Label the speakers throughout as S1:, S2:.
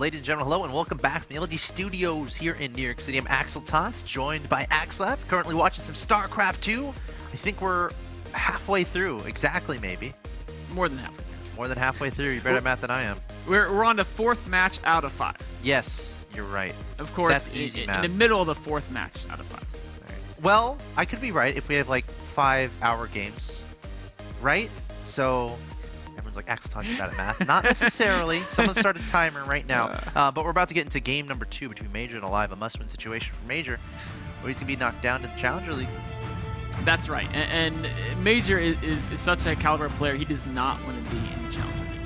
S1: Ladies and gentlemen, hello and welcome back from the LG Studios here in New York City. I'm Axel Toss, joined by Axlab, currently watching some STARCRAFT 2. I think we're halfway through, exactly maybe.
S2: More than halfway through.
S1: More than halfway through. You're better at math than I am.
S2: We're on the 4th match out of 5.
S1: Yes, you're right.
S2: Of course,
S1: that's easy math.
S2: In the middle of the 4th match out of 5.
S1: Right. Well, I could be right if we have like 5-hour games, right? So everyone's like, Axel talking about it, math. Not necessarily. Someone started a timer right now. But we're about to get into game number 2 between Major and Alive, a must-win situation for Major, where he's going to be knocked down to the Challenger League.
S2: That's right. And Major is such a caliber player, he does not want to be in the Challenger League.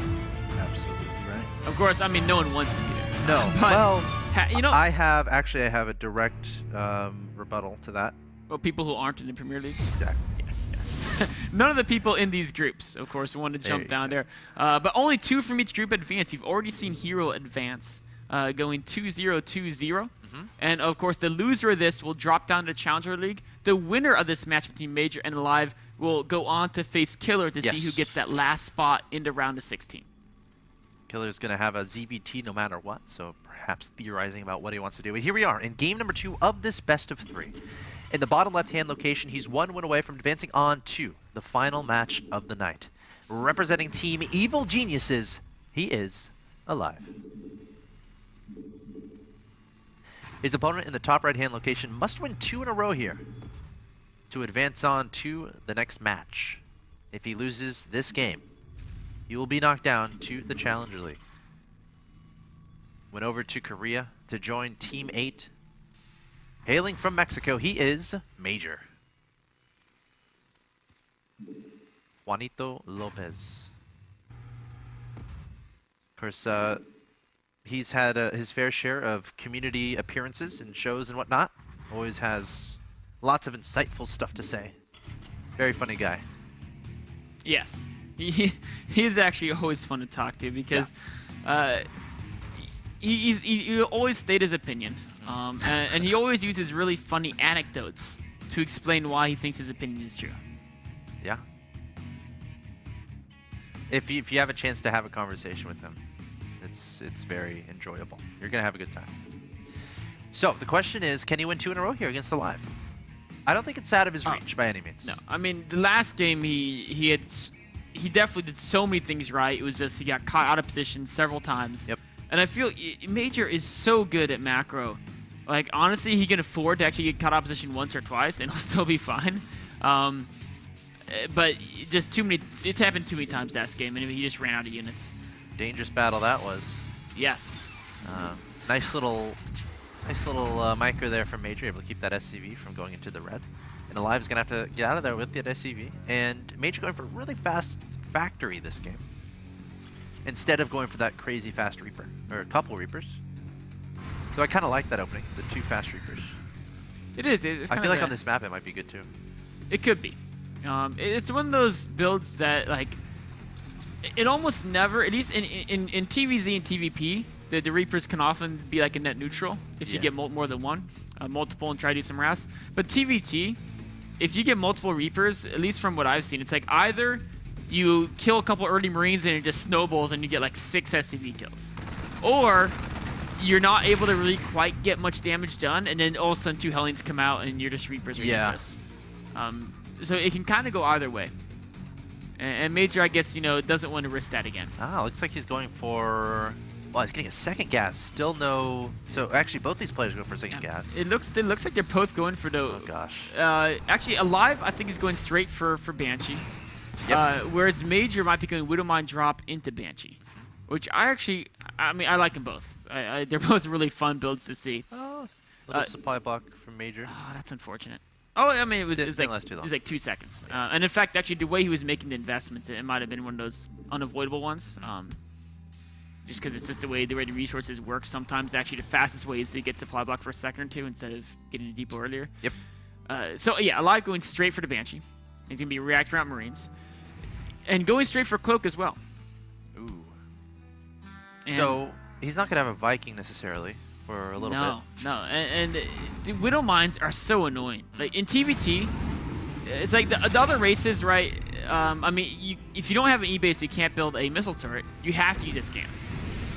S1: Absolutely right.
S2: Of course, I mean, no one wants to be there.
S1: No.
S2: But,
S1: well,
S2: you know,
S1: I have a direct rebuttal to that.
S2: Well, people who aren't in the Premier League?
S1: Exactly.
S2: Yes. None of the people in these groups, of course, want to jump down there. But only 2 from each group advance. You've already seen Hero advance, going 2-0-2-0. And, of course, the loser of this will drop down to Challenger League. The winner of this match between Major and Alive will go on to face Killer to see who gets that last spot in the round of 16.
S1: Killer's going to have a ZBT no matter what, so perhaps theorizing about what he wants to do. And here we are in game number 2 of this best of 3. In the bottom left-hand location, he's 1 win away from advancing on to the final match of the night. Representing Team Evil Geniuses, he is Alive. His opponent in the top right-hand location must win 2 in a row here to advance on to the next match. If he loses this game, he will be knocked down to the Challenger League. Went over to Korea to join Team 8. Hailing from Mexico, he is Major. Juanito Lopez. Of course, he's had his fair share of community appearances and shows and whatnot. Always has lots of insightful stuff to say. Very funny guy.
S2: Yes. He's actually always fun to talk to because he always state his opinion. And he always uses really funny anecdotes to explain why he thinks his opinion is true.
S1: Yeah. If you have a chance to have a conversation with him, it's very enjoyable. You're going to have a good time. So the question is, can he win 2 in a row here against Alive? I don't think it's out of his reach by any means.
S2: No. I mean, the last game he definitely did so many things right. It was just he got caught out of position several times.
S1: Yep. And
S2: I feel Major is so good at macro. Like, honestly, he can afford to actually get caught out of position once or twice, and he'll still be fine. But just too many. It's happened too many times last game, and he just ran out of units.
S1: Dangerous battle that was.
S2: Yes.
S1: Nice little micro there from Major, able to keep that SCV from going into the red. And Alive is going to have to get out of there with that SCV. And Major going for a really fast factory this game, instead of going for that crazy fast Reaper, or a couple Reapers. So I kind of like that opening, the 2 fast Reapers.
S2: It is. It's
S1: I feel like on this map it might be good too.
S2: It could be. It's one of those builds that, like, it almost never, at least in TVZ and TVP, the Reapers can often be like a net neutral if you get more than one, multiple, and try to do some RAS. But TVT, if you get multiple Reapers, at least from what I've seen, it's like either you kill a couple early Marines and it just snowballs and you get like 6 SCV kills, or you're not able to really quite get much damage done, and then all of a sudden 2 Hellions come out and you're just Reapers or useless. So it can kind of go either way. And Major, I guess, doesn't want to risk that again.
S1: Looks like he's going for... Well, he's getting a second gas. Still no... So actually, both these players are going for a second gas.
S2: It looks like they're both going for the...
S1: Oh, gosh.
S2: Actually, Alive, I think, is going straight for Banshee. Yep. Whereas Major might be going Widowmine drop into Banshee. Which I like them both. They're both really fun builds to see.
S1: Little supply block from Major.
S2: Oh, that's unfortunate. Oh, I mean, it was like 2 seconds. And in fact, actually, the way he was making the investments, it might have been one of those unavoidable ones. Just because it's just the way the resources work. Sometimes, actually, the fastest way is to get supply block for a second or 2 instead of getting a depot earlier.
S1: Yep.
S2: So, yeah, Alive going straight for the Banshee. He's going to be reactor out Marines. And going straight for Cloak as well.
S1: Ooh. And so, he's not going to have a Viking necessarily for a little bit.
S2: No. And the Widow Mines are so annoying. Like, in TVT, it's like the other races, right? I mean, if you don't have an E-base, you can't build a missile turret. You have to use a scan.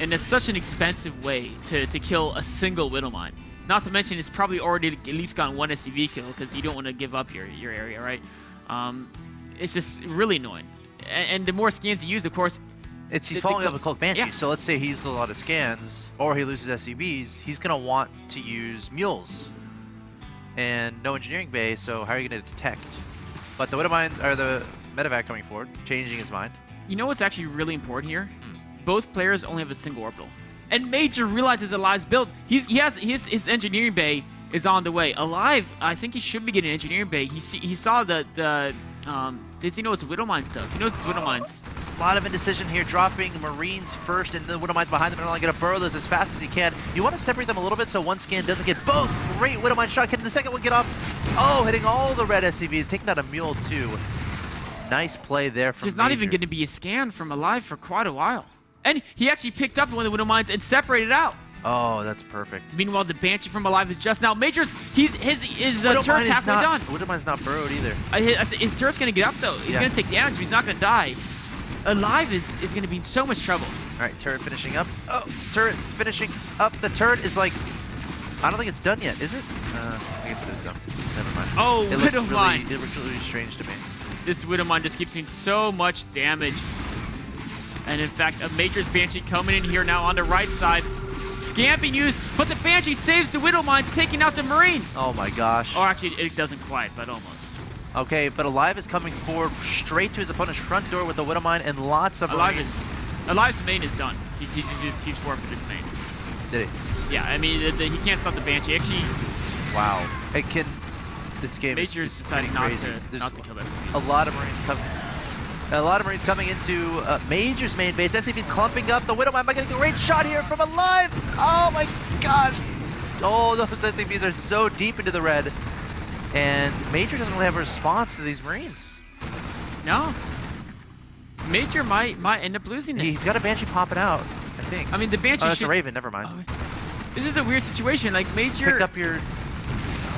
S2: And it's such an expensive way to kill a single Widowmine. Not to mention, it's probably already at least gotten one SCV kill because you don't want to give up your area, right? It's just really annoying. And the more scans you use, of course...
S1: He's following up with Cloak Banshee,
S2: yeah.
S1: so let's say he uses a lot of scans, or he loses SCVs, he's going to want to use Mules. And no Engineering Bay, so how are you going to detect? But the Widowmine, or the Medevac coming forward, changing his mind.
S2: You know what's actually really important here? Both players only have a single orbital. And Major realizes Alive's build. He has his Engineering Bay is on the way. Alive, I think he should be getting Engineering Bay. He saw does he know it's Widowmine stuff? He knows it's Widowmines.
S1: A lot of indecision here, dropping Marines first, and the Widowmines behind them, and only going to burrow those as fast as he can. You want to separate them a little bit so one scan doesn't get both. Great Widowmine shot. Can the second one get off? Oh, hitting all the red SCVs, taking out a Mule too. Nice play there from
S2: There's not even going to be a scan from Alive for quite a while. And he actually picked up one of the Widowmines and separated out.
S1: Oh, that's perfect.
S2: Meanwhile, the Banshee from Alive is just now. Major's, his turret's halfway done.
S1: Widowmine's not burrowed either.
S2: His turret's going to get up, though. He's going to take damage, but he's not going to die. Alive is going to be in so much trouble.
S1: All right, turret finishing up. Oh, turret finishing up. The turret is like, I don't think it's done yet, is it? I guess it is done. Never mind.
S2: Oh,
S1: it
S2: Widowmine.
S1: It looked really strange to me.
S2: This Widowmine just keeps doing so much damage. And in fact, a Major's Banshee coming in here now on the right side. Scam being used, but the Banshee saves the Widowmines, taking out the Marines.
S1: Oh my gosh.
S2: Oh, actually, it doesn't quite, but almost.
S1: Okay, but Alive is coming forward straight to his opponent's front door with the Widowmine and lots of Marines.
S2: Alive's main is done. He's forfeited his main.
S1: Did he?
S2: Yeah, I mean, he can't stop the Banshee. Actually,
S1: wow. This game
S2: Major's
S1: is
S2: deciding not to kill this.
S1: A lot of Marines coming into Major's main base. SCV's clumping up. The Widowmine might get a great shot here from Alive. Oh my gosh. Oh, those SCVs are so deep into the red. And Major doesn't really have a response to these Marines.
S2: No. Major might end up losing this.
S1: He's got a Banshee popping out, I think.
S2: I mean, the Banshee
S1: that's a Raven. Never mind.
S2: Oh, this is a weird situation. Like, Major...
S1: Picked up your...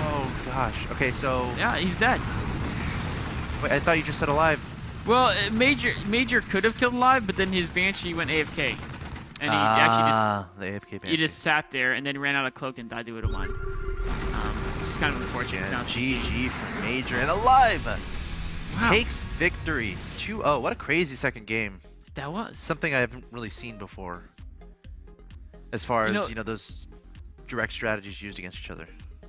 S1: Oh, gosh. Okay, so...
S2: Yeah, he's dead.
S1: Wait, I thought you just said Alive.
S2: Well, Major could have killed Alive, but then his Banshee went AFK. And he actually just...
S1: the AFK Banshee.
S2: He just sat there and then ran out of cloak and died to Widowmine. It's kind of unfortunate.
S1: Yeah, GG for Major. And Alive takes victory. 2-0. What a crazy second game.
S2: That was.
S1: Something I haven't really seen before. As far as, those direct strategies used against each other.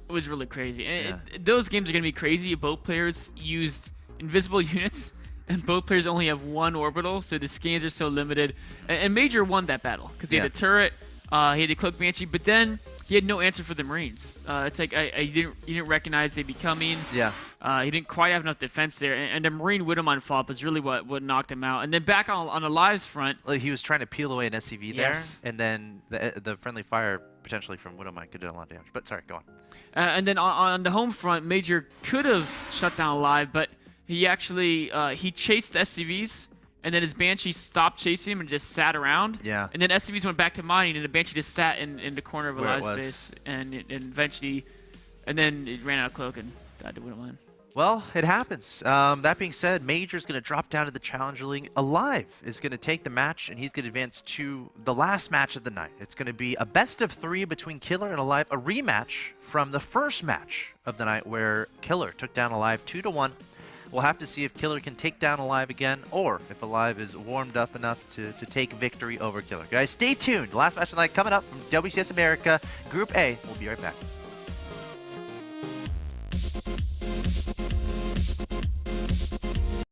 S2: It was really crazy. And those games are going to be crazy if both players use invisible units and both players only have one orbital, so the scans are so limited. And Major won that battle because he had the turret, he had the Cloak Banshee, but then he had no answer for the Marines. It's like he didn't recognize they'd be coming.
S1: Yeah.
S2: He didn't quite have enough defense there, and the Marine Widowmine flop is really what knocked him out. And then back on Alive's front,
S1: well, he was trying to peel away an SCV there, and then the friendly fire potentially from Widowmine could do a lot of damage. But sorry, go on.
S2: And then on the home front, Major could have shut down Alive, but he actually he chased SCVs, and then his Banshee stopped chasing him and just sat around.
S1: Yeah.
S2: And then SCVs went back to mining, and the Banshee just sat in the corner of Alive's base, and eventually, and then it ran out of cloak and died to Widowmine.
S1: Well, it happens. That being said, Major's going to drop down to the Challenger League. Alive is going to take the match, and he's going to advance to the last match of the night. It's going to be a best-of-3 between Killer and Alive, a rematch from the first match of the night where Killer took down Alive 2-1. We'll have to see if Killer can take down Alive again, or if Alive is warmed up enough to take victory over Killer. Guys, stay tuned. The last match of the night coming up from WCS America, Group A. We'll be right back.